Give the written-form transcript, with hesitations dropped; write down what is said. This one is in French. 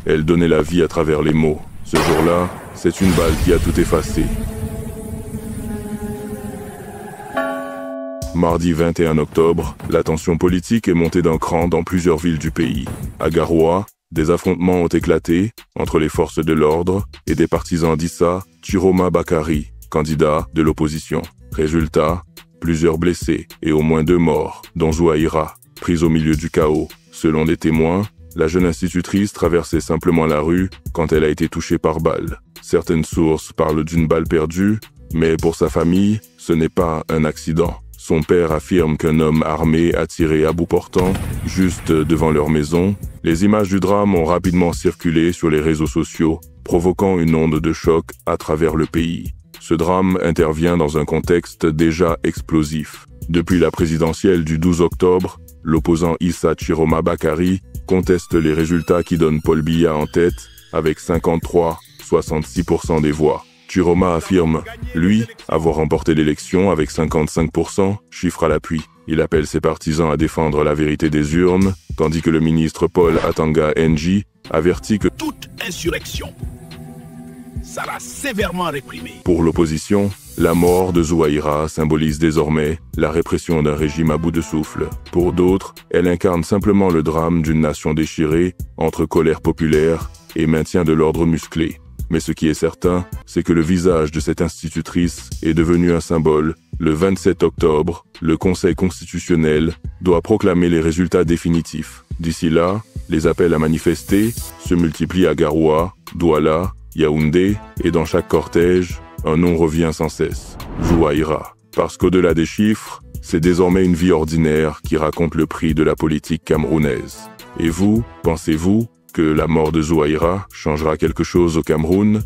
Elle donnait la vie à travers les mots. Ce jour-là, c'est une balle qui a tout effacé. Mardi 21 octobre, la tension politique est montée d'un cran dans plusieurs villes du pays. À Garoua, des affrontements ont éclaté entre les forces de l'ordre et des partisans d'Issa Chiroma Bakari, candidat de l'opposition. Résultat, plusieurs blessés et au moins 2 morts, dont Zouaïra, prise au milieu du chaos. Selon des témoins, la jeune institutrice traversait simplement la rue quand elle a été touchée par balle. Certaines sources parlent d'une balle perdue, mais pour sa famille, ce n'est pas un accident. Son père affirme qu'un homme armé a tiré à bout portant, juste devant leur maison. Les images du drame ont rapidement circulé sur les réseaux sociaux, provoquant une onde de choc à travers le pays. Ce drame intervient dans un contexte déjà explosif. Depuis la présidentielle du 12 octobre, l'opposant Issa Chiroma Bakari conteste les résultats qui donnent Paul Biya en tête, avec 53,66% des voix. Chiroma affirme, lui, avoir remporté l'élection avec 55%, chiffre à l'appui. Il appelle ses partisans à défendre la vérité des urnes, tandis que le ministre Paul Atanga Nji avertit que toute insurrection sera sévèrement réprimée. Pour l'opposition, la mort de Zouaïra symbolise désormais la répression d'un régime à bout de souffle. Pour d'autres, elle incarne simplement le drame d'une nation déchirée entre colère populaire et maintien de l'ordre musclé. Mais ce qui est certain, c'est que le visage de cette institutrice est devenu un symbole. Le 27 octobre, le Conseil constitutionnel doit proclamer les résultats définitifs. D'ici là, les appels à manifester se multiplient à Garoua, Douala, Yaoundé, et dans chaque cortège, un nom revient sans cesse, Zouaïra. Parce qu'au-delà des chiffres, c'est désormais une vie ordinaire qui raconte le prix de la politique camerounaise. Et vous, pensez-vous que la mort de Zouaïra changera quelque chose au Cameroun?